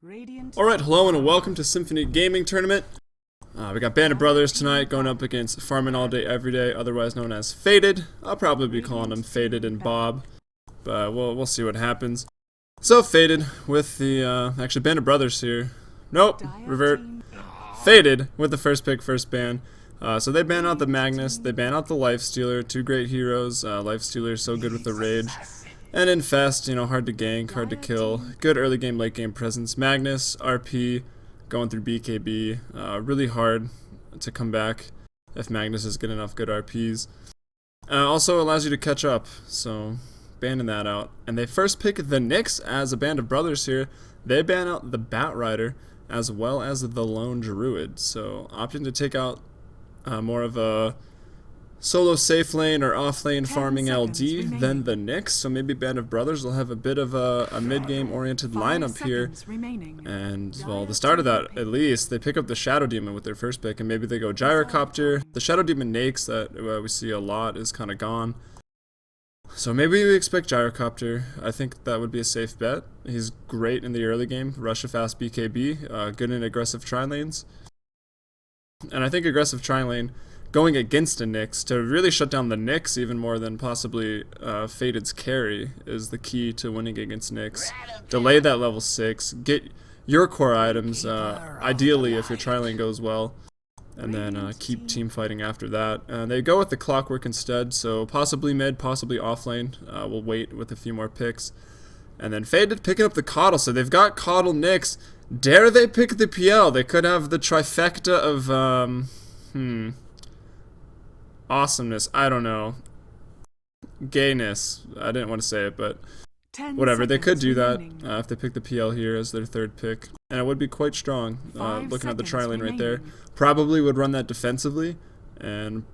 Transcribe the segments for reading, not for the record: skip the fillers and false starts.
Alright, hello and welcome to Symphony Gaming Tournament. We got Band of Brothers tonight going up against Farmin' All Day Every Day, otherwise known as Faded. I'll probably be calling them Faded and Bob, but we'll see what happens. So Faded with the, actually Band of Brothers here. Nope, revert. Faded with the first pick, first ban. So they ban out the Magnus, they ban out the Lifestealer, two great heroes. Lifestealer so good with the Rage. And Infest, you know, hard to gank, hard to kill. Good early game, late game presence. Magnus, RP, going through BKB. Really hard to come back if Magnus is getting enough good RPs. Also allows you to catch up, so banning that out. And they first pick the Nyx as a Band of Brothers here. They ban out the Batrider as well as the Lone Druid. So opting to take out more of a solo safe lane or off lane farming LD than the Nyx, so maybe Band of Brothers will have a bit of a mid-game oriented lineup here. And, well, the start of that, at least, they pick up the Shadow Demon with their first pick, and maybe they go Gyrocopter. The Shadow Demon Nakes that we see a lot is kind of gone. So maybe we expect Gyrocopter. I think that would be a safe bet. He's great in the early game, rush a fast BKB, good in aggressive tri-lanes. And I think aggressive tri-lane going against a Nyx to really shut down the Nyx even more than possibly Faded's carry is the key to winning against Nyx. Delay that level 6, get your core items, ideally if your tri-lane goes well, and then keep team fighting after that. They go with the Clockwork instead, so possibly mid, possibly off lane. We'll wait with a few more picks. And then Faded picking up the Coddle, so they've got Coddle Nyx. Dare they pick the PL? They could have the trifecta of, awesomeness, I don't know. Gayness. I didn't want to say it, but whatever. They could do that if they pick the PL here as their third pick. And it would be quite strong. Looking at the tri-lane right there. Probably would run that defensively. And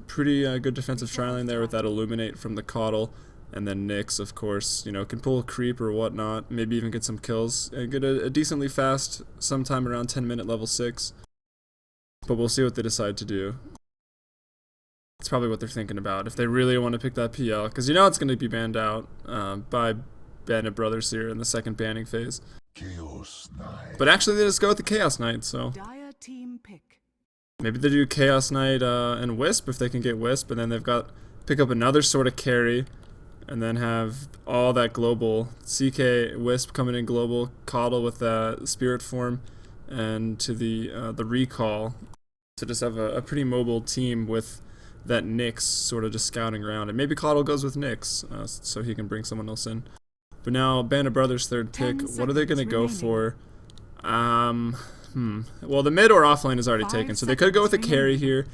pretty good defensive tri-lane there with that Illuminate from the Coddle. And then Nyx, of course, you know, can pull a creep or whatnot. Maybe even get some kills. And get a decently fast, sometime around 10-minute level 6. But we'll see what they decide to do. It's probably what they're thinking about, if they really want to pick that PL, because you know it's going to be banned out by Band of Brothers here in the second banning phase. But actually they just go with the Chaos Knight, so maybe they do Chaos Knight and Wisp if they can get Wisp, and then they've got pick up another sort of carry, and then have all that global CK Wisp coming in global, Coddle with that Spirit Form, and to the recall to just have a pretty mobile team with that Nyx sort of just scouting around. And maybe Coddle goes with Nyx, so he can bring someone else in. But now, Band of Brothers third pick, what are they going to go for? Well, the mid or off lane is already taken, so they could go with a carry here.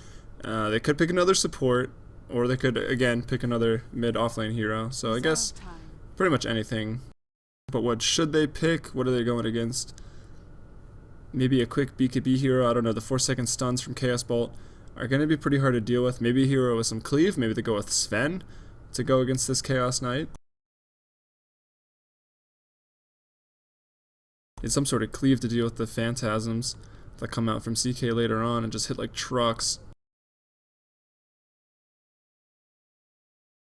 They could pick another support, or they could, again, pick another mid off lane hero. So I guess pretty much anything. But what should they pick? What are they going against? Maybe a quick BKB hero, I don't know, the 4-second stuns from Chaos Bolt are going to be pretty hard to deal with. Maybe a hero with some cleave. Maybe they go with Sven to go against this Chaos Knight. Need some sort of cleave to deal with the phantasms that come out from CK later on and just hit like trucks.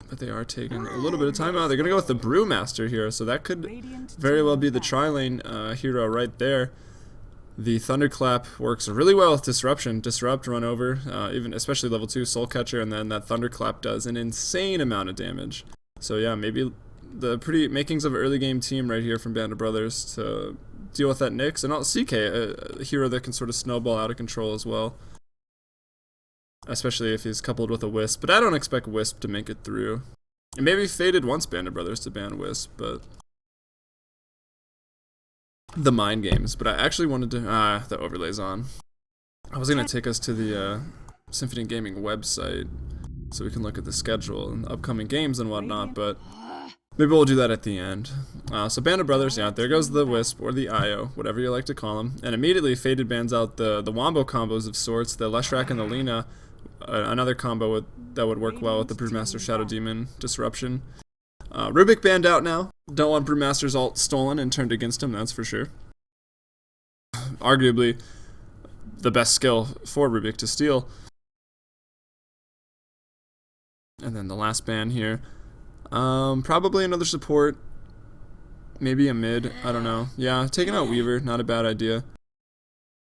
But they are taking a little bit of time out. They're going to go with the Brewmaster here, so that could very well be the tri-lane hero right there. The Thunderclap works really well with Disruption. Disrupt, run over, even especially level 2 Soul Catcher, and then that Thunderclap does an insane amount of damage. So yeah, maybe the pretty makings of an early game team right here from Band of Brothers to deal with that Nyx, and also CK, a hero that can sort of snowball out of control as well. Especially if he's coupled with a Wisp, but I don't expect Wisp to make it through. And maybe Faded wants Band of Brothers to ban Wisp, but the mind games. But I actually wanted to the overlays on. I was gonna take us to the Symphony Gaming website so we can look at the schedule and upcoming games and whatnot, but maybe we'll do that at the end. So Band of Brothers, yeah, there goes the Wisp or the IO, whatever you like to call them, and immediately Faded bans out the Wombo combos of sorts, the Leshrac and the Lina, another combo that would work well with the Brewmaster Shadow Demon Disruption. Rubik banned out now. Don't want Brewmaster's ult stolen and turned against him, that's for sure. Arguably the best skill for Rubik to steal. And then the last ban here. Probably another support. Maybe a mid, I don't know. Yeah, taking out Weaver, not a bad idea.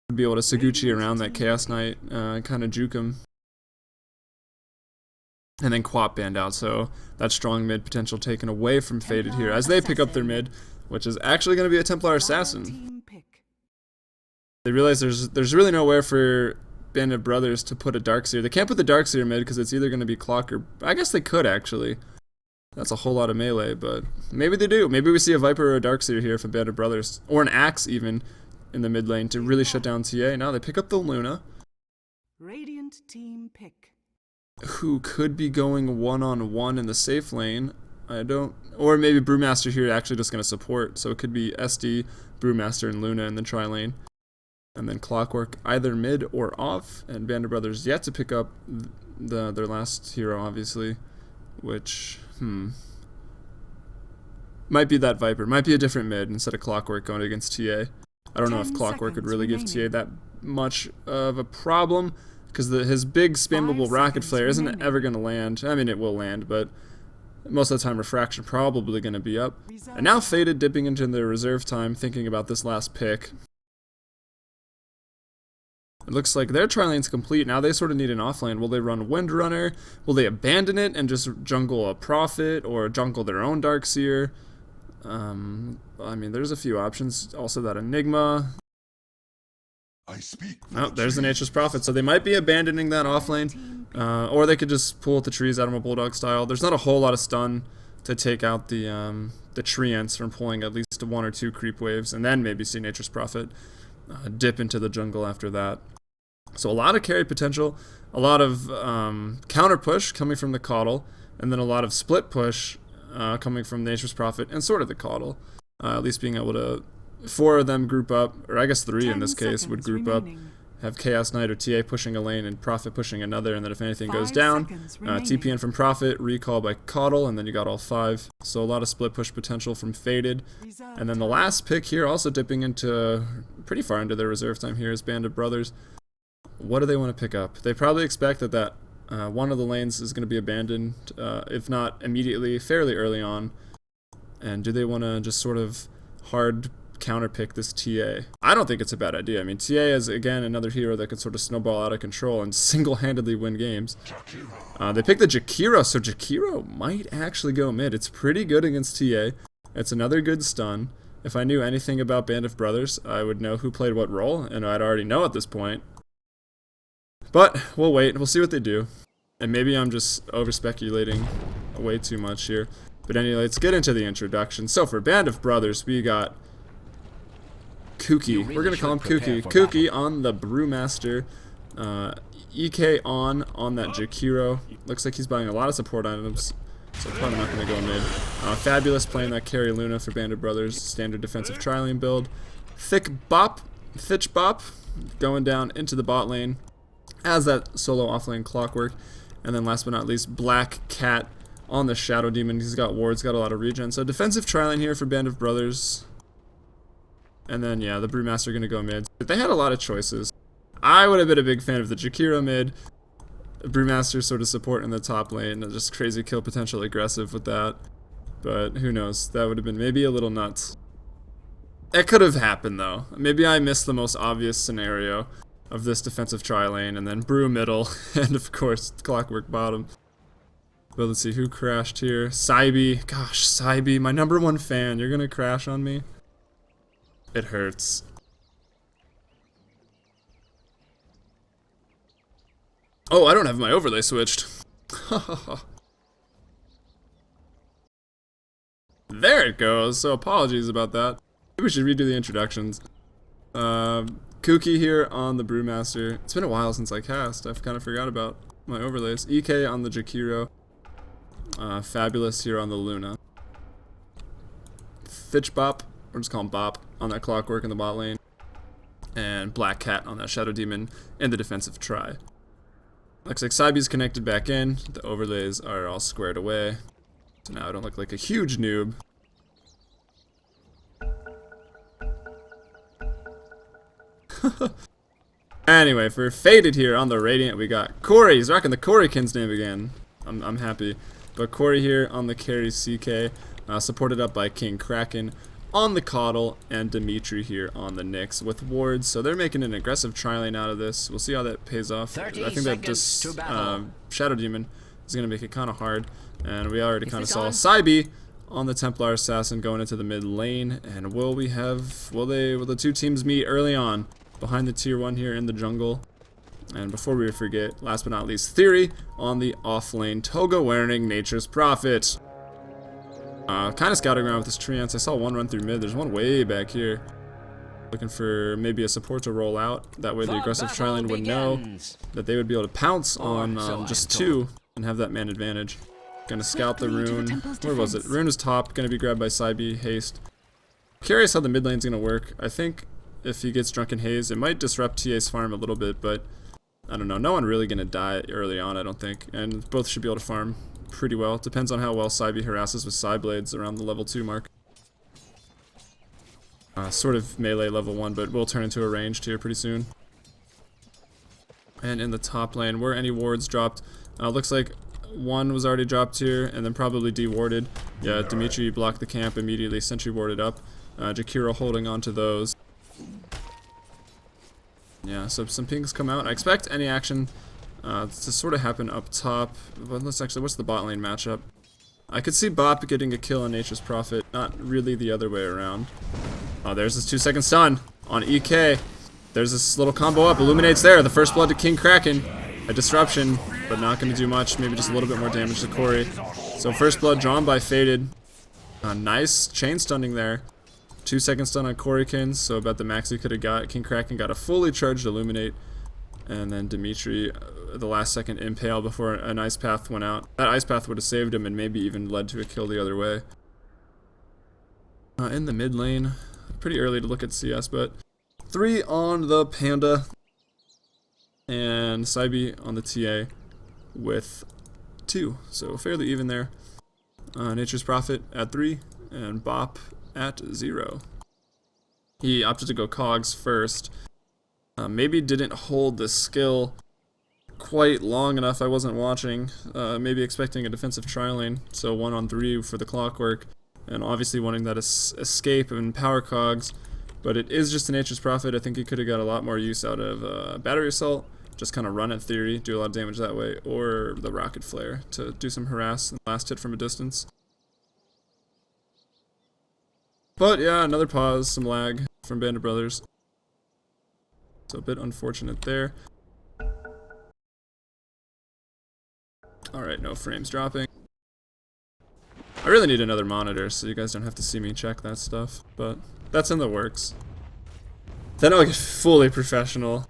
Would be able to Saguchi around that Chaos Knight, kind of juke him. And then Quap banned out, so that strong mid potential taken away from Faded here as they pick up their mid, which is actually going to be a Templar Assassin. They realize there's really nowhere for Band of Brothers to put a Darkseer. They can't put the Darkseer mid because it's either going to be Clock or... I guess they could, actually. That's a whole lot of melee, but maybe they do. Maybe we see a Viper or a Darkseer here from Band of Brothers, or an Axe even, in the mid lane to really shut down TA. Now they pick up the Luna. Radiant team pick. Who could be going one-on-one in the safe lane. I don't... Or maybe Brewmaster here actually just going to support. So it could be SD, Brewmaster, and Luna in the tri lane. And then Clockwork either mid or off. And Band of Brothers yet to pick up their last hero, obviously. Which, might be that Viper. Might be a different mid instead of Clockwork going against TA. I don't know if Clockwork would really give TA that much of a problem. Because his big spammable rocket flare isn't ever going to land. I mean, it will land, but most of the time Refraction probably going to be up. And now Faded dipping into their reserve time, thinking about this last pick. It looks like their tri-lane's complete. Now they sort of need an offlane. Will they run Windrunner? Will they abandon it and just jungle a Prophet or jungle their own Darkseer? I mean, there's a few options. Also that Enigma. Oh, there's the Nature's Prophet. So they might be abandoning that offlane. Or they could just pull at the trees Admiral Bulldog style. There's not a whole lot of stun to take out the Treants from pulling at least 1 or 2 creep waves. And then maybe see Nature's Prophet dip into the jungle after that. So a lot of carry potential. A lot of counter push coming from the Caudle. And then a lot of split push coming from Nature's Prophet and sort of the Caudle. At least being able to... 4 of them group up, or I guess 3 in this case, would group up, have Chaos Knight or TA pushing a lane and Prophet pushing another, and then if anything goes down, TPN from Prophet, recall by Caudle, and then you got all 5. So a lot of split push potential from Faded. And then the last pick here, also dipping into pretty far into their reserve time here, is Band of Brothers. What do they want to pick up? They probably expect that one of the lanes is going to be abandoned, if not immediately, fairly early on. And do they want to just sort of hard counterpick this TA? I don't think it's a bad idea. I mean, TA is, again, another hero that could sort of snowball out of control and single-handedly win games. They picked the Jakiro, so Jakiro might actually go mid. It's pretty good against TA. It's another good stun. If I knew anything about Band of Brothers, I would know who played what role, and I'd already know at this point. But we'll wait. We'll see what they do. And maybe I'm just over-speculating way too much here. But anyway, let's get into the introduction. So for Band of Brothers, we got Kooky. Really, we're going to call him Kooky. Kooky on the Brewmaster. EK on that Jakiro. Looks like he's buying a lot of support items. So probably not going to go mid. Fabulous playing that carry Luna for Band of Brothers. Standard defensive tri-lane build. Fitch Bop going down into the bot lane as that solo offlane Clockwork. And then last but not least, Black Cat on the Shadow Demon. He's got wards, got a lot of regen. So defensive tri-lane here for Band of Brothers. And then, yeah, the Brewmaster going to go mid. But they had a lot of choices. I would have been a big fan of the Jakiro mid. Brewmaster sort of support in the top lane. Just crazy kill potential aggressive with that. But who knows? That would have been maybe a little nuts. It could have happened, though. Maybe I missed the most obvious scenario of this defensive tri-lane. And then Brew middle. And, of course, Clockwork bottom. But let's see who crashed here. Saibi. Gosh, Saibi, my #1 fan. You're going to crash on me? It hurts. Oh, I don't have my overlay switched. There it goes. So apologies about that. Maybe we should redo the introductions. Kooky here on the Brewmaster. It's been a while since I cast. I've kind of forgot about my overlays. EK on the Jakiro. Fabulous here on the Luna. Fitch Bop. We're just calling Bop on that Clockwork in the bot lane. And Black Cat on that Shadow Demon in the defensive tri. Looks like Saibi's connected back in. The overlays are all squared away. So now I don't look like a huge noob. Anyway, for Faded here on the Radiant, we got Corey. He's rocking the Coreykin's name again. I'm happy. But Corey here on the carry CK, supported up by King Kraken. on the Coddle and Dimitri here on the Nyx with wards. So they're making an aggressive tri-lane out of this. We'll see how that pays off. I think that just Shadow Demon is going to make it kind of hard. And we already kind of saw Sybe on the Templar Assassin going into the mid lane. And will the two teams meet early on behind the tier 1 here in the jungle? And before we forget, last but not least, Theory on the off lane, toga wearing Nature's Prophet. Kind of scouting around with this Treants. I saw one run through mid. There's one way back here. Looking for maybe a support to roll out. That way the aggressive tri-lane would know that they would be able to pounce on just 2 and have that man advantage. Gonna scout the rune. Where was it? Rune is top. Gonna be grabbed by Sybe. Haste. Curious how the mid lane's gonna work. I think if he gets Drunken Haze, it might disrupt TA's farm a little bit, but I don't know. No one really gonna die early on, I don't think. And both should be able to farm pretty well. Depends on how well Sybe harasses with Psyblades around the level 2 mark. Sort of melee level 1, but will turn into a ranged here pretty soon. And in the top lane, were any wards dropped? Looks like one was already dropped here, and then probably de-warded. Yeah, Dimitri blocked the camp immediately, sentry warded up. Jakiro holding on to those. Yeah, so some pings come out. I expect any action to sort of happen up top. But let's actually, what's the bot lane matchup? I could see Bop getting a kill on Nature's Prophet, not really the other way around. Oh, there's this 2-second stun on EK. There's this little combo up, illuminates there. The first blood to King Kraken. A disruption, but not going to do much. Maybe just a little bit more damage to Corey. So first blood drawn by Faded. Nice chain stunning there. 2-second stun on Corykins, so about the max he could have got. King Kraken got a fully charged Illuminate. And then Dimitri, the last second impale before an Ice Path went out. That Ice Path would have saved him and maybe even led to a kill the other way. In the mid lane, pretty early to look at CS, but 3 on the Panda. And Sybe on the TA with 2. So fairly even there. Nature's Prophet at 3 and Bop at 0. He opted to go Cogs first. Maybe didn't hold the skill quite long enough. I wasn't watching. Maybe expecting a defensive tri-lane. So 1 on 3 for the Clockwork. And obviously wanting that escape and power Cogs. But it is just a Nature's Prophet. I think he could have got a lot more use out of Battery Assault. Just kind of run at Theory, do a lot of damage that way. Or the Rocket Flare to do some harass and last hit from a distance. But yeah, another pause, some lag from Band of Brothers. So a bit unfortunate there. Alright, no frames dropping. I really need another monitor so you guys don't have to see me check that stuff, but that's in the works. Then I'll get fully professional.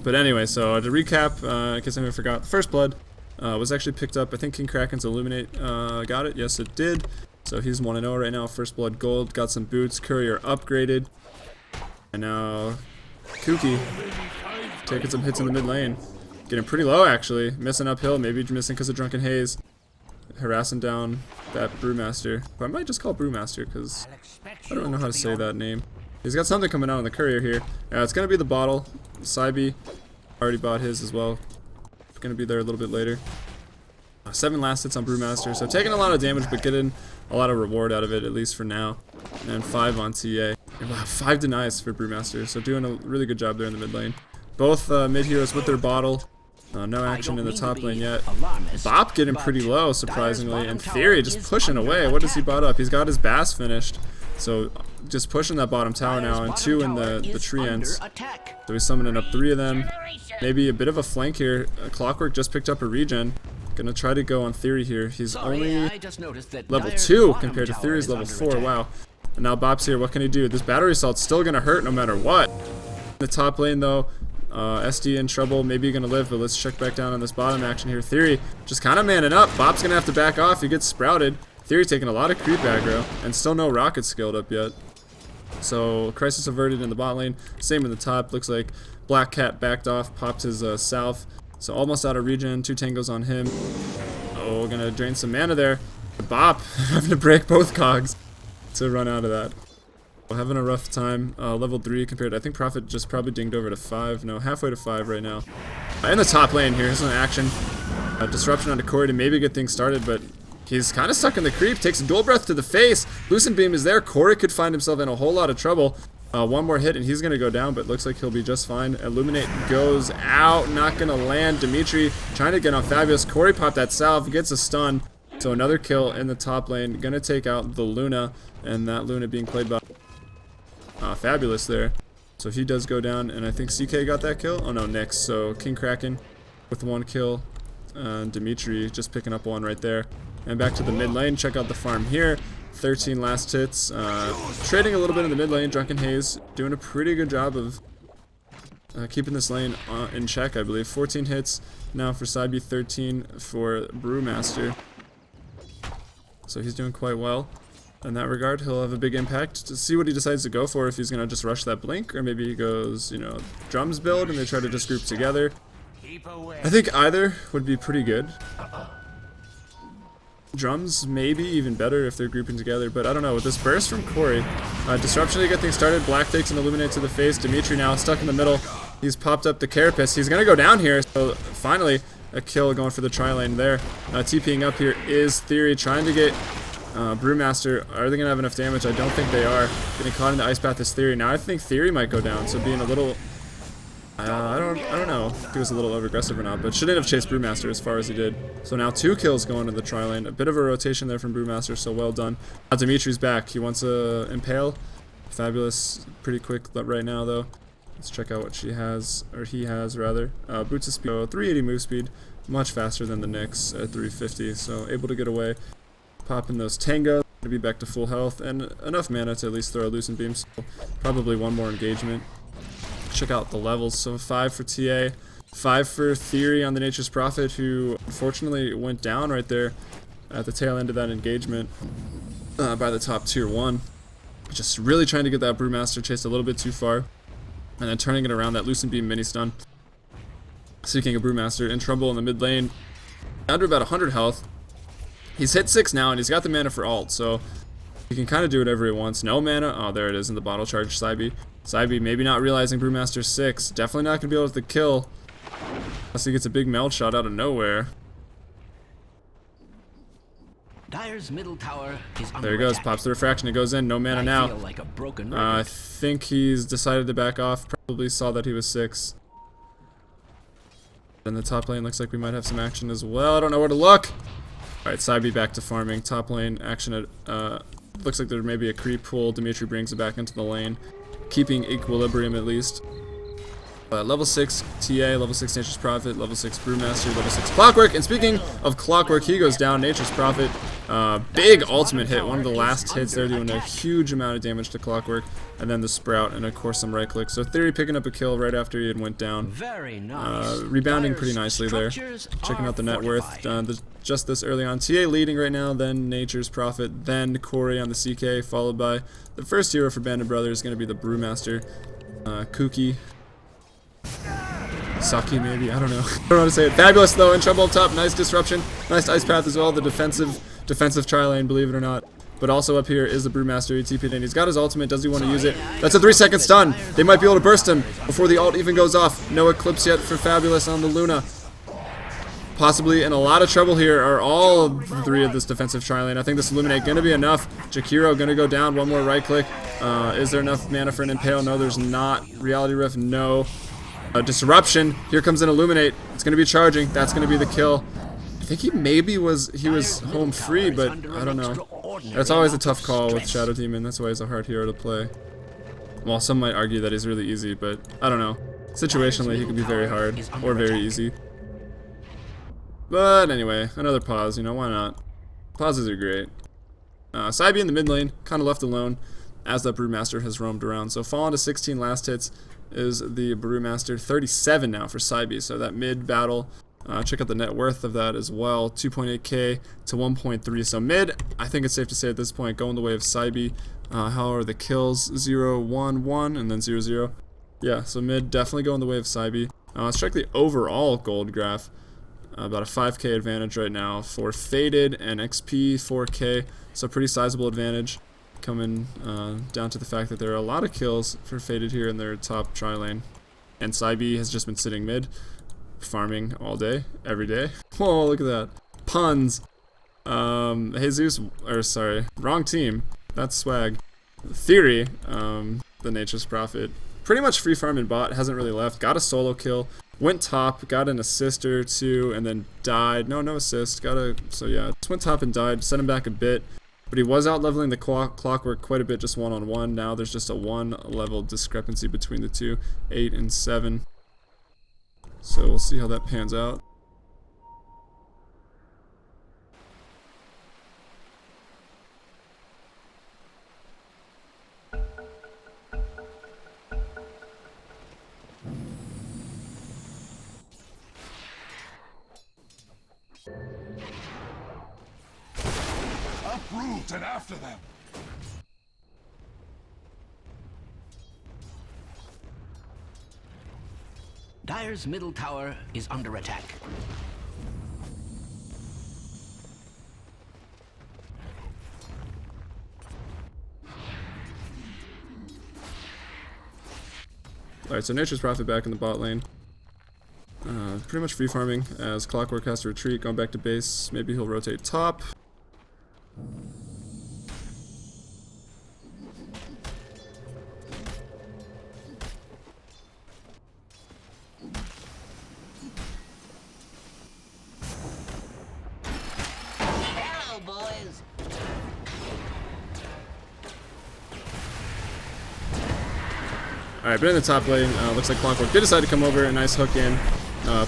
But anyway, so to recap, in case anyone forgot, the first blood was actually picked up. I think King Kraken's Illuminate got it. Yes, it did. So he's 1-0 right now. First blood gold. Got some boots. Courier upgraded. And now Kooky taking some hits in the mid lane. Getting pretty low actually. Missing uphill. Maybe missing because of Drunken Haze. Harassing down that Brewmaster. Or I might just call Brewmaster because I don't know how to say that name. He's got something coming out on the courier here. It's going to be the bottle. Sybe already bought his as well. Going to be there a little bit later. 7 last hits on Brewmaster. So taking a lot of damage but getting a lot of reward out of it, at least for now. And 5 on TA. And wow, 5 denies for Brewmaster. So doing a really good job there in the mid lane. Both mid heroes with their bottle. No action in the top lane yet. Bop getting pretty low, surprisingly. And Theory just pushing away. What does he bought up? He's got his Bass finished. So just pushing that bottom tower now, and 2 in the Treants. So he's summoning up 3 of them. Maybe a bit of a flank here. Clockwork just picked up a regen. Gonna try to go on Theory here. He's only level 2 compared to Theory's level 4. Wow. And now Bop's here. What can he do? This Battery Assault's still gonna hurt no matter what. In the top lane though, SD in trouble. Maybe gonna live, but let's check back down on this bottom action here. Theory just kind of manning up. Bop's gonna have to back off. He gets sprouted. Theory taking a lot of creep aggro, and still no rockets scaled up yet. So Crisis averted in the bot lane. Same in the top. Looks like Black Cat backed off, popped his south. So almost out of regen. 2 tangos on him. Oh, gonna drain some mana there. Bop having to break both cogs to run out of that. Having a rough time. Level 3 compared to, I think Prophet just probably dinged over to 5. No, halfway to 5 right now. In the top lane here, here's an action. Disruption onto Corey to maybe get things started, but He's kind of stuck in the creep, takes a dual breath to the face. Lucent Beam is there. Corey could find himself in a whole lot of trouble. One more hit and he's going to go down, but looks like he'll be just fine. Illuminate goes out, not going to land. Dimitri trying to get on Fabulous. Corey popped that salve, gets a stun. So another kill in the top lane. Going to take out the Luna, and that Luna being played by Fabulous there. So he does go down, and I think CK got that kill. Oh no, Nyx. So King Kraken with 1 kill. Dimitri just picking up 1 right there. And back to the mid lane. Check out the farm here. 13 last hits. Trading a little bit in the mid lane. Drunken Haze doing a pretty good job of keeping this lane in check, I believe. 14 hits now for Cybe, 13 for Brewmaster. So he's doing quite well in that regard. He'll have a big impact to see what he decides to go for, if he's going to just rush that blink, or maybe he goes, you know, drums build and they try to just group together. I think either would be pretty good. Drums maybe even better if they're grouping together, but I don't know. With this burst from Corey, disruption to get things started. Black takes an Illuminate to the face. Dimitri now stuck in the middle. He's popped up the Carapace. He's going to go down here, so finally a kill going for the tri-lane there. TPing up here is Theory, trying to get Brewmaster. Are they going to have enough damage? I don't think they are. Getting caught in the Ice Path is Theory. Now I think Theory might go down, so being a little... I don't know if he was a little over-aggressive or not, but shouldn't have chased Brewmaster as far as he did. So now 2 kills going to the tri-lane. A bit of a rotation there from Brewmaster, so well done. Now Dimitri's back. He wants a Impale. Fabulous, pretty quick right now, though. Let's check out what she has, or he has, rather. Boots of speed, 380 move speed, much faster than the Nyx at 350, so able to get away. Popping those Tango, to be back to full health, and enough mana to at least throw a Lucent Beam, so probably 1 more engagement. Check out the levels. So 5 for TA, 5 for Theory on the Nature's Prophet, who unfortunately went down right there at the tail end of that engagement by the top tier 1. Just really trying to get that Brewmaster chased a little bit too far, and then turning it around. That Lucent Beam mini stun. Seeking a Brewmaster in trouble in the mid lane. Down to about 100 health. He's hit 6 now, and he's got the mana for ult, so he can kind of do whatever he wants. No mana. Oh, there it is in the bottle charge. Cybe maybe not realizing Brewmaster 6. Definitely not going to be able to kill unless he gets a big meld shot out of nowhere. Dire's middle tower is under there he goes. attack. Pops the refraction. It goes in. No mana now. Like a broken I think he's decided to back off. Probably saw that he was 6. And the top lane looks like we might have some action as well. I don't know where to look. Alright, Cybe back to farming. Top lane action at, looks like there may be a creep pool. Dimitri brings it back into the lane, keeping equilibrium at least. Level 6 TA, level 6 Nature's Prophet, level 6 Brewmaster, level 6 Clockwork. And speaking of Clockwork, he goes down. Nature's Prophet, big ultimate hit, one of the last hits there, doing a huge amount of damage to Clockwork. And then the Sprout, and of course some right click. So Theory picking up a kill right after he had went down. Very nice. Rebounding pretty nicely there. Checking out the net worth. Just this early on. TA leading right now, then Nature's Prophet, then Corey on the CK, followed by the first hero for Band of Brothers, going to be the Brewmaster. Kuki. Saki maybe, I don't know. I don't know how to say it. Fabulous though, in trouble up top. Nice disruption. Nice Ice Path as well. The defensive tri-lane, believe it or not. But also up here is the Brewmaster. He TP'd in. He's got his ultimate. Does he want to use it? That's a 3-second stun. They might be able to burst him before the ult even goes off. No Eclipse yet for Fabulous on the Luna. Possibly in a lot of trouble here are all of 3 of this defensive tri-lane. I think this Illuminate going to be enough. Jakiro going to go down. 1 more right click. Is there enough mana for an Impale? No, there's not. Reality Rift, no. Disruption. Here comes an Illuminate. It's going to be charging. That's going to be the kill. I think he was home free, but I don't know. That's always a tough call with Shadow Demon. That's why he's a hard hero to play. Well, some might argue that he's really easy, but I don't know. Situationally, he can be very hard or very easy. But anyway, another pause. You know, why not? Pauses are great. Cybe in the mid lane, kind of left alone as that Brewmaster has roamed around. So falling to 16 last hits is the Brewmaster. 37 now for Cybe. So that mid battle. Check out the net worth of that as well. 2.8k to 1.3. So mid, I think it's safe to say at this point, going the way of Cybe. How are the kills? 0, 1, 1, and then 0, 0. Yeah, so mid definitely going the way of Cybe. Let's check the overall gold graph. About a 5k advantage right now for Faded and XP 4k. So pretty sizable advantage. Coming down to the fact that there are a lot of kills for Faded here in their top tri-lane. And Cybe has just been sitting mid, farming all day, every day. Whoa, look at that. Puns. Jesus, or sorry, wrong team. That's swag. Theory, the Nature's Prophet. Pretty much free farm and bot, hasn't really left. Got a solo kill, went top, got an assist or two, and then died. No assist. So yeah, just went top and died. Sent him back a bit, but he was out leveling the clockwork quite a bit, just one-on-one. Now there's just a 1 level discrepancy between the two, 8 and 7. So we'll see how that pans out. Uproot and after them! Dire's middle tower is under attack. Alright, so Nature's Prophet back in the bot lane. Pretty much free farming as Clockwork has to retreat, going back to base. Maybe he'll rotate top. Hello, boys. Alright, but in the top lane, looks like Clockwork did decide to come over. A nice hook in,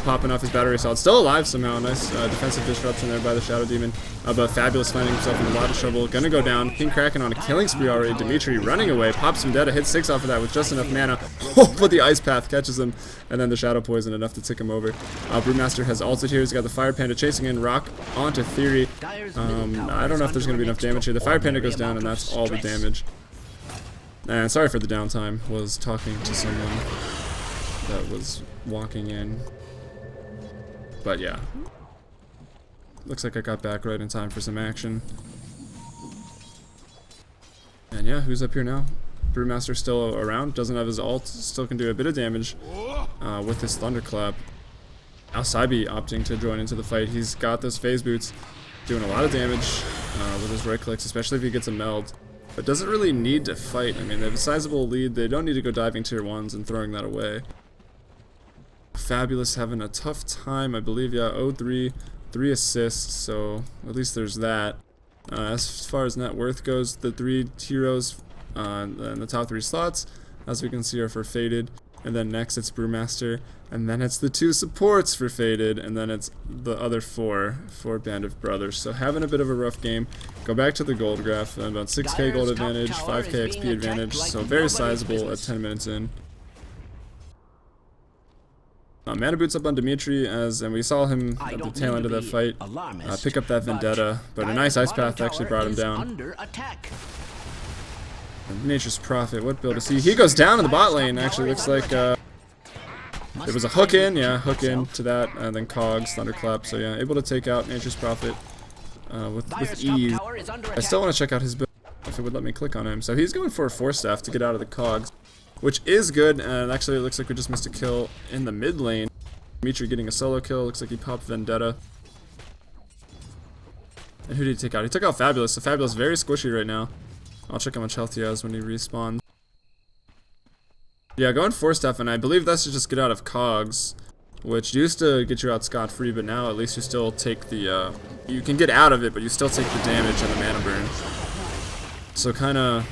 popping off his battery assault. Still alive somehow. Nice defensive disruption there by the Shadow Demon. But Fabulous finding himself in a lot of trouble. Gonna go down. King Kraken on a killing spree already. Dimitri running away. Pops Vendetta. Hits 6 off of that with just enough mana. Oh, but the Ice Path catches him. And then the Shadow Poison enough to tick him over. Brewmaster has ulted here. He's got the Fire Panda chasing in. Rock onto Theory. I don't know if there's gonna be enough damage here. The Fire Panda goes down, and that's all the damage. And sorry for the downtime. Was talking to someone that was walking in. But yeah. Looks like I got back right in time for some action. And yeah, who's up here now? Brewmaster still around, doesn't have his ult, still can do a bit of damage with his Thunderclap. Now Saibi opting to join into the fight. He's got those phase boots, doing a lot of damage with his right clicks, especially if he gets a meld. But doesn't really need to fight. I mean, they have a sizable lead. They don't need to go diving tier 1s and throwing that away. Fabulous having a tough time, I believe. Yeah, 0-3, 3 assists, so at least there's that. As far as net worth goes, the 3 heroes in the top 3 slots, as we can see, are for Faded. And then next it's Brewmaster, and then it's the 2 supports for Faded, and then it's the other 4 for Band of Brothers. So having a bit of a rough game. Go back to the gold graph, about 6k gold advantage, 5k XP advantage, so very sizable at 10 minutes in. Mana boots up on Dimitri, and we saw him at the tail end of that fight pick up that Vendetta, but a nice Ice Path actually brought him down. Nature's Prophet, what build is he? He goes down in the bot lane. Actually, looks like there was a hook in, hook in to that, and then Cogs, Thunderclap. So yeah, able to take out Nature's Prophet with ease. I still want to check out his build if it would let me click on him. So he's going for a 4-staff to get out of the Cogs, which is good. And actually, it looks like we just missed a kill in the mid lane. Dimitri getting a solo kill. Looks like he popped Vendetta. And who did he take out? He took out Fabulous. So Fabulous very squishy right now. I'll check how much health he has when he respawns. Yeah, going 4-staff, and I believe that's to just get out of Cogs, which used to get you out scot-free, but now at least you still take the, you can get out of it, but you still take the damage and the mana burn. So kinda,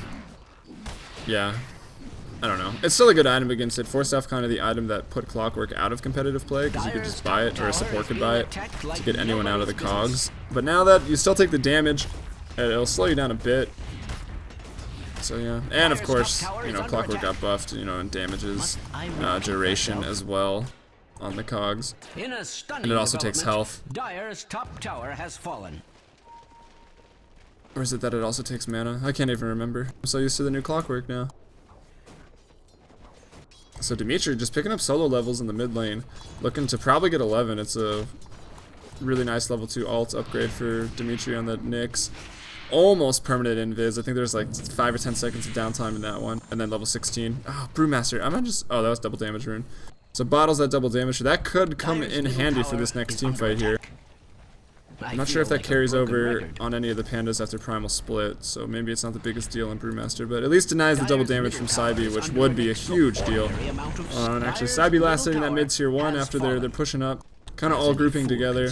yeah, I don't know. It's still a good item against it. 4-staff kind of the item that put Clockwork out of competitive play, because you could just buy it, or a support could buy it, to get anyone out of the Cogs. But now that you still take the damage, it'll slow you down a bit. So yeah, and of course, you know, Clockwork got buffed, you know, and damages duration as well on the Cogs. And it also takes health. Dire's top tower has fallen. Or is it that it also takes mana? I can't even remember. I'm so used to the new Clockwork now. So Dimitri just picking up solo levels in the mid lane, looking to probably get 11. It's a really nice level 2 ult upgrade for Dimitri on the Nyx. Almost permanent invis. I think there's like 5 or 10 seconds of downtime in that one. And then level 16. Oh, Brewmaster. I'm gonna just... Oh, that was double damage rune. So bottles that double damage. That could come in handy for this next team fight here. I'm not sure if that carries over on any of the pandas after Primal Split, so maybe it's not the biggest deal in Brewmaster, but at least denies the double damage from Saibi, which would be a huge deal. And actually, Saibi last hitting that mid tier 1 after they're pushing up, kind of all grouping together.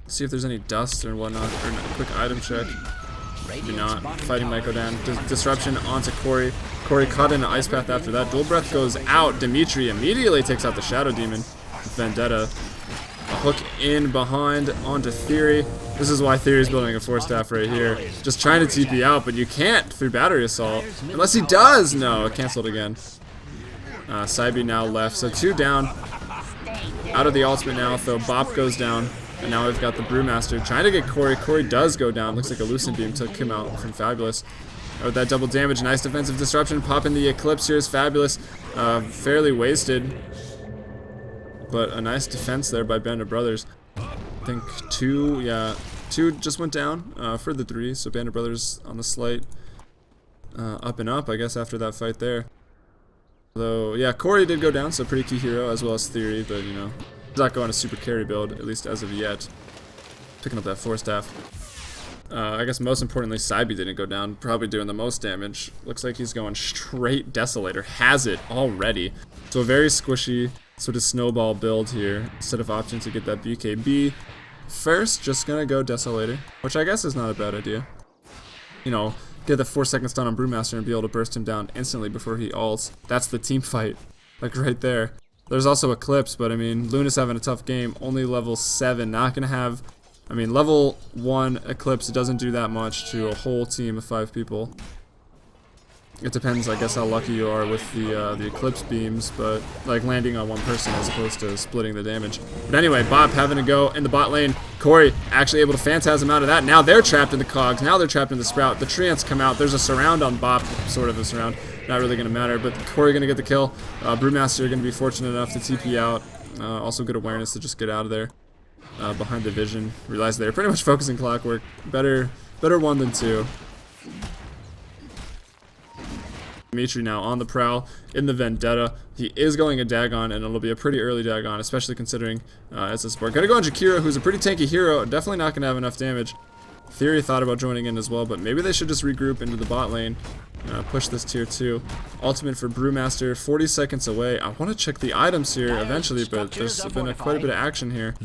See if there's any dust or whatnot, or a quick item check. Maybe not. Fighting might go down. Disruption onto Corey. Corey caught in an Ice Path after that. Dual Breath goes out. Dimitri immediately takes out the Shadow Demon. Vendetta. A hook in behind onto Theory. This is why Theory's building a 4-staff right here. Just trying to TP out, but you can't through Battery Assault. Unless he does! No, canceled again. Saibi now left, so 2 down. Out of the ultimate now, though. Bop goes down. And now we've got the Brewmaster trying to get Corey. Corey does go down. Looks like a Lucent Beam took him out from Fabulous. With that double damage, nice defensive disruption. Popping the Eclipse here is Fabulous. Fairly wasted. But a nice defense there by Band of Brothers. I think 2 just went down for the 3. So Band of Brothers on the slight up and up, I guess, after that fight there. Though, yeah, Corey did go down, so pretty key hero, as well as Theory, but, you know, he's not going a super carry build, at least as of yet. Picking up that 4-staff. I guess most importantly, Saibi didn't go down, probably doing the most damage. Looks like he's going straight Desolator. Has it already. So a very squishy sort of snowball build here, instead of opting to get that BKB. First, just gonna go Desolator, which I guess is not a bad idea. You know, get the 4-second stun on Brewmaster and be able to burst him down instantly before he ults. That's the team fight, like right there. There's also Eclipse, but I mean, Luna's having a tough game, only level 7, not gonna have, I mean, level 1 Eclipse, it doesn't do that much to a whole team of 5 people. It depends, I guess, how lucky you are with the Eclipse beams, but like landing on one person as opposed to splitting the damage. But anyway, Bob having to go in the bot lane. Corey actually able to Phantasm out of that. Now they're trapped in the cogs. Now they're trapped in the Sprout. The Treants come out. There's a surround on Bob, sort of a surround. Not really going to matter, but Corey going to get the kill. Brewmaster going to be fortunate enough to TP out. Also good awareness to just get out of there. Behind the vision. Realize they're pretty much focusing Clockwork. Better 1 than 2. Dimitri now on the prowl in the Vendetta. He is going a Dagon, and it'll be a pretty early Dagon, especially considering it's a support. Gonna go on Jakiro, who's a pretty tanky hero. Definitely not gonna have enough damage. Theory thought about joining in as well, but maybe they should just regroup into the bot lane. Push this tier 2. Ultimate for Brewmaster, 40 seconds away. I want to check the items here eventually, but there's been quite a bit of action here.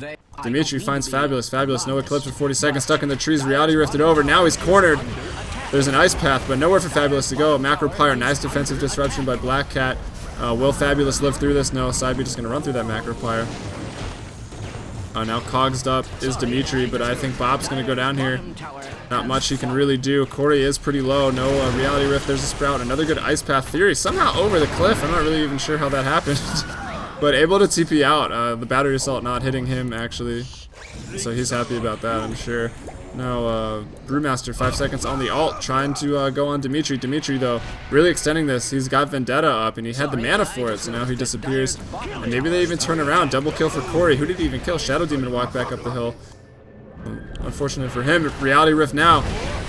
Dimitri finds Fabulous. Fabulous, no Eclipse for 40 seconds, stuck in the trees. Reality rifted over. Now he's cornered. There's an Ice Path, but nowhere for Fabulous to go. Macro Pyre, nice defensive disruption by Black Cat. Will Fabulous live through this? No, Saibi just going to run through that Macro Pyre. Now cogsed up is Dimitri, but I think Bob's going to go down here. Not much he can really do. Corey is pretty low. No Reality Rift. There's a Sprout. Another good Ice Path. Theory somehow over the cliff. I'm not really even sure how that happened. But able to TP out. The Battery Assault not hitting him, actually. So he's happy about that, I'm sure. Now, Brewmaster, 5 seconds on the ult, trying to go on Dimitri. Dimitri, though, really extending this. He's got Vendetta up, and he had the mana for it, so now he disappears. And maybe they even turn around. Double kill for Corey. Who did he even kill? Shadow Demon walked back up the hill. Unfortunate for him. Reality Rift now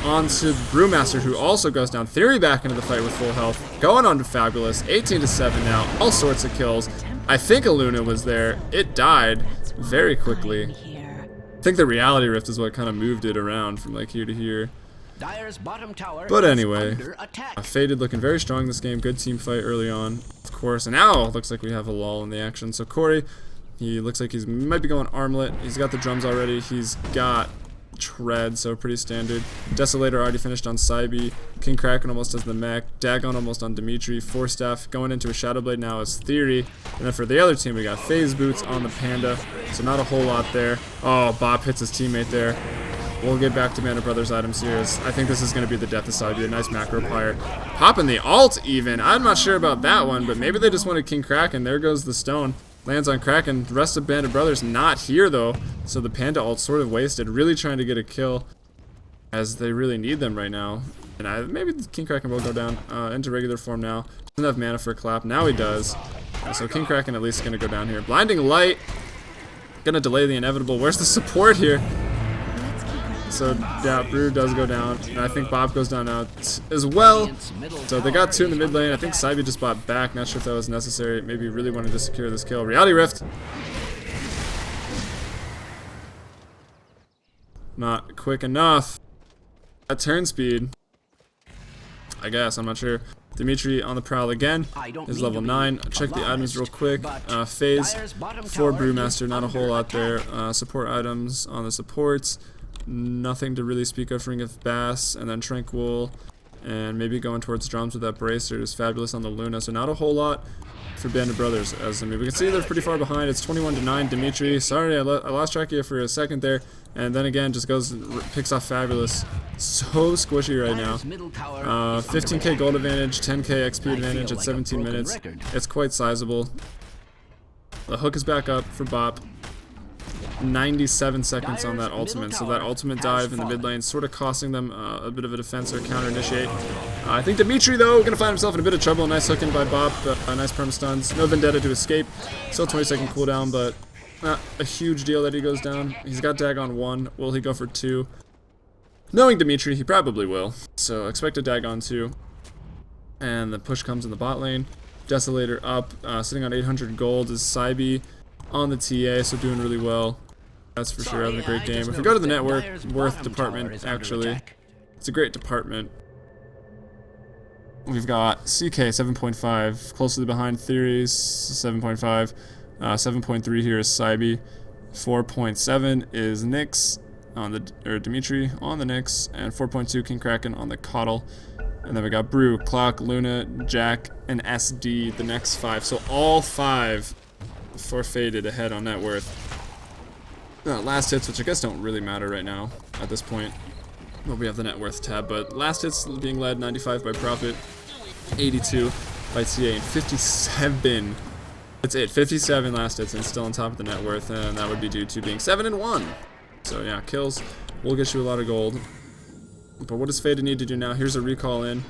onto Brewmaster, who also goes down. Theory back into the fight with full health. Going on to Fabulous. 18-7 now. All sorts of kills. I think a Luna was there. It died very quickly. I think the Reality Rift is what kind of moved it around from like here to here. But anyway, Faded looking very strong this game. Good team fight early on, of course. And now it looks like we have a lull in the action. So Corey, he looks like he might be going Armlet. He's got the drums already. He's got Tread, so pretty standard. Desolator already finished on Saibi. King Kraken almost has the mech. Dagon almost on Dimitri. 4-staff going into a Shadow Blade now is Theory. And then for the other team, we got Phase Boots on the Panda. So not a whole lot there. Oh, Bob hits his teammate there. We'll get back to Mana Brothers items here. I think this is going to be the death of Saibi. A nice Macro Pyre. Popping the ult even. I'm not sure about that one, but maybe they just wanted King Kraken. There goes the stone. Lands on Kraken. The rest of Band of Brothers not here, though. So the Panda ult sort of wasted. Really trying to get a kill, as they really need them right now. And maybe King Kraken will go down into regular form now. Doesn't have mana for a clap. Now he does. So King Kraken at least is going to go down here. Blinding Light. Going to delay the inevitable. Where's the support here? So, yeah, Brew does go down, and I think Bob goes down out as well. So they got 2 in the mid lane. I think Saibi just bought back. Not sure if that was necessary. Maybe really wanted to secure this kill. Reality Rift. Not quick enough. At turn speed. I guess, I'm not sure. Dimitri on the prowl again. Is level 9. Check the items real quick. Phase for Brewmaster, not a whole lot there. Support items on the supports. Nothing to really speak of. Ring of Bass, and then Tranquil. And maybe going towards drums with that Bracer is Fabulous on the Luna. So not a whole lot for Band of Brothers. As I mean, we can see they're pretty far behind. It's 21-9. Dimitri, sorry, I lost track of you for a second there. And then again, just goes and picks off Fabulous. So squishy right now. 15k gold advantage, 10k XP advantage at 17 minutes. It's quite sizable. The hook is back up for Bop. 97 seconds on that ultimate, so that ultimate dive in the mid lane sort of costing them a bit of a defense or counter initiate. I think Dimitri though gonna find himself in a bit of trouble. Nice hook in by Bop, nice perma stuns. No Vendetta to escape. Still 20-second cooldown, but not a huge deal that he goes down. He's got Dag on 1. Will he go for 2? Knowing Dimitri, he probably will. So expect a Dag on 2. And the push comes in the bot lane. Desolator up, sitting on 800 gold is Sybe on the TA, so doing really well. That's for sure, having a great game. If we go to the net worth department, actually, it's a great department. We've got CK 7.5, closely behind Theories 7.5, 7.3 here is Sybe, 4.7 is Nyx on the Dimitri on the Nyx, and 4.2 King Kraken on the Coddle. And then we got Brew, Clock, Luna, Jack, and SD, the next 5. So all 5 for Faded ahead on net worth. Last hits, which I guess don't really matter right now at this point. Well, we have the net worth tab, but last hits being led 95 by Profit, 82 by TA, and 57. That's it, 57 last hits, and still on top of the net worth, and that would be due to being 7-1. So yeah, kills will get you a lot of gold. But what does Faded need to do now? Here's a recall in.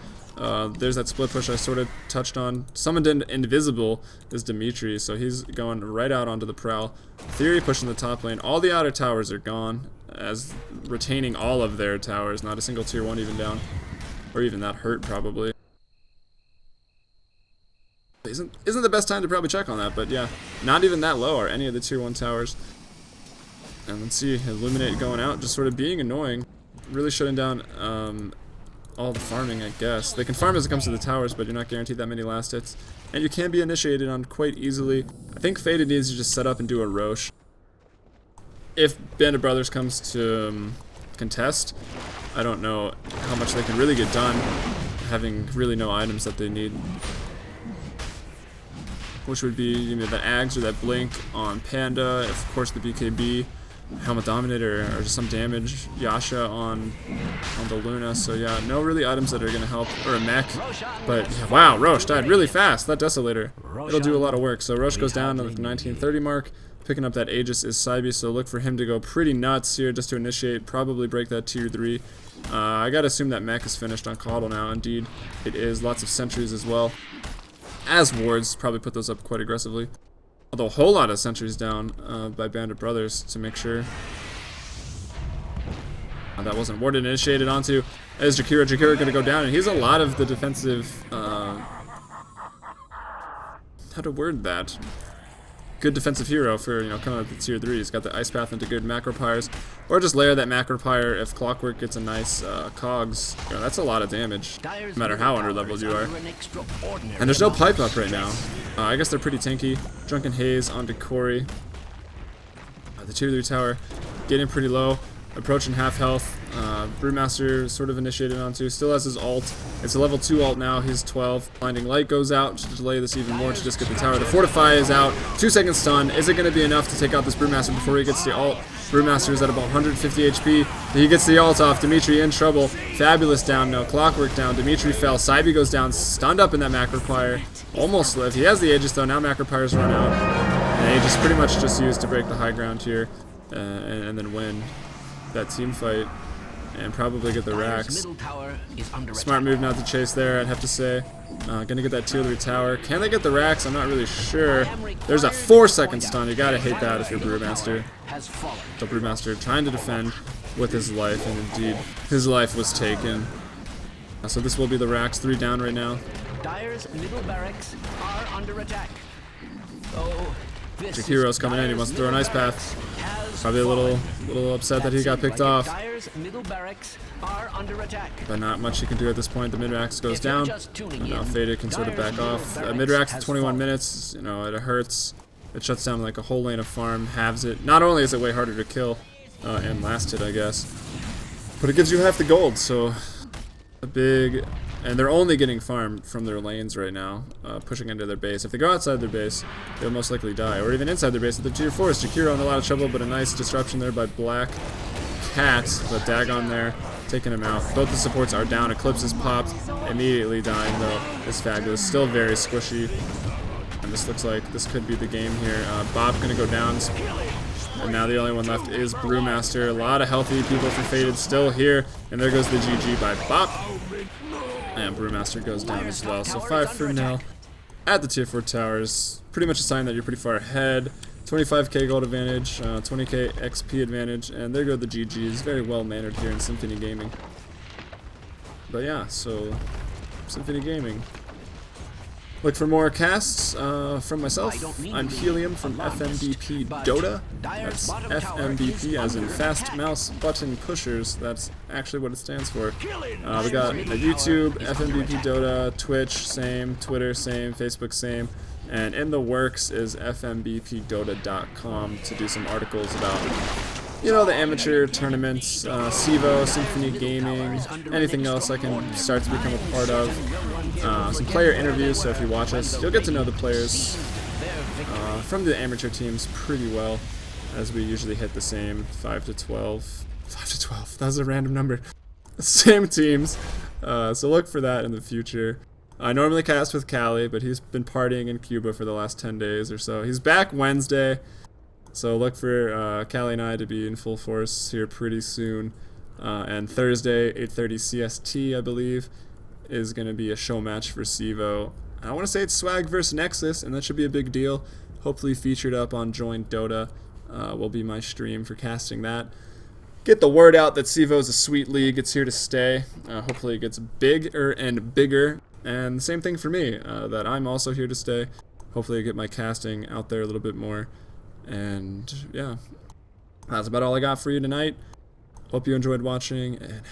There's that split push I sort of touched on. Summoned in Invisible is Dimitri, so he's going right out onto the prowl. Theory pushing the top lane. All the outer towers are gone, as retaining all of their towers. Not a single tier 1 even down. Or even that hurt, probably. Isn't the best time to probably check on that, but yeah. Not even that low are any of the tier 1 towers. And let's see, Illuminate going out, just sort of being annoying. Really shutting down all the farming, I guess. They can farm as it comes to the towers, but you're not guaranteed that many last hits. And you can be initiated on quite easily. I think Faded needs to just set up and do a Roche. If Band of Brothers comes to contest, I don't know how much they can really get done, having really no items that they need. Which would be, you know, the Ags or that Blink on Panda, of course the BKB. Helmet Dominator or just some damage, Yasha on the Luna, so yeah, no really items that are going to help, or a mech, but yeah, wow, Roche died really fast, that Desolator, it'll do a lot of work. So Roche goes down to the 1930 mark, picking up that Aegis is Sybe, so look for him to go pretty nuts here just to initiate, probably break that tier 3. I gotta assume that mech is finished on Coddle now, indeed it is, lots of sentries as well, as wards, probably put those up quite aggressively. Although a whole lot of sentries down by Band of Brothers to make sure that wasn't warded initiated onto as Jakira. Jakira going to go down, and he's a lot of the defensive, how to word that, good defensive hero for, you know, coming up with tier 3. He's got the Ice Path into good macro pyres, or just layer that macro pyre if Clockwork gets a nice cogs. You know, that's a lot of damage, no matter how underleveled you are. And there's no pipe up right now. I guess they're pretty tanky. Drunken Haze onto Corey. The tier 3 tower getting pretty low, approaching half health. Brewmaster sort of initiated onto, still has his ult. It's a level 2 ult now, he's 12. Blinding Light goes out to delay this even more to just get the tower. The Fortify is out, 2-second stun. Is it going to be enough to take out this Brewmaster before he gets the ult? Brewmaster is at about 150 HP. He gets the ult off. Dimitri in trouble. Fabulous down, no. Clockwork down. Dimitri fell. Sybe goes down, stunned up in that macro pyre. Almost lived. He has the Aegis though, now macro pyres run out. And Aegis pretty much just used to break the high ground here and then win that team fight. And probably get the racks. Smart move not to chase there, I'd have to say. Gonna get that tier 3 tower. Can they get the racks? I'm not really sure. There's a 4-second stun. You gotta hate that if you're Brewmaster. The Brewmaster trying to defend with his life, and indeed, his life was taken. So this will be the racks. 3 down right now. Dire's middle barracks are under attack. Oh, Jakiro's coming in. He wants to throw an ice path. Probably a little upset that he got picked off. But not much he can do at this point. The mid-rax goes down. And now Faded can sort of back off. Mid-rax at 21 minutes. You know, it hurts. It shuts down like a whole lane of farm. Halves it. Not only is it way harder to kill and last hit, I guess, but it gives you half the gold. So a big... And they're only getting farm from their lanes right now, pushing into their base. If they go outside their base, they'll most likely die. Or even inside their base with the tier 4s. Jakiro in a lot of trouble, but a nice disruption there by Black Cat. But Dagon there, taking him out. Both the supports are down. Eclipse is popped, immediately dying though. Is Fabulous, still very squishy. And this looks like this could be the game here. Bob gonna go down. And now the only one left is Brewmaster. A lot of healthy people for Faded still here. And there goes the GG by Bop. And Brewmaster goes down as well. So 5-0 at the tier 4 towers. Pretty much a sign that you're pretty far ahead. 25k gold advantage, 20k XP advantage, and there go the GGs. Very well mannered here in Symphony Gaming. But yeah, so Symphony Gaming. Look for more casts from myself. I'm Helium from FMBP Dota. That's FMBP as in Fast Mouse Button Pushers. That's actually what it stands for. We got a YouTube, FMBP Dota, Twitch, same, Twitter, same, Facebook, same. And in the works is fmbpdota.com to do some articles about, you know, the amateur tournaments, Sivo, Symphony Gaming, anything else I can start to become a part of. Some player interviews, so if you watch us, you'll get to know the players from the amateur teams pretty well, as we usually hit the same 5 to 12. 5 to 12, that was a random number. Same teams, so look for that in the future. I normally cast with Callie, but he's been partying in Cuba for the last 10 days or so. He's back Wednesday. So look for Callie and I to be in full force here pretty soon. And Thursday, 8:30 CST, I believe, is going to be a show match for Sivo. I want to say it's Swag versus Nexus, and that should be a big deal. Hopefully featured up on Join Dota will be my stream for casting that. Get the word out that Sivo is a sweet league. It's here to stay. Hopefully it gets bigger and bigger. And the same thing for me, that I'm also here to stay. Hopefully I get my casting out there a little bit more. And yeah, that's about all I got for you tonight. Hope you enjoyed watching, and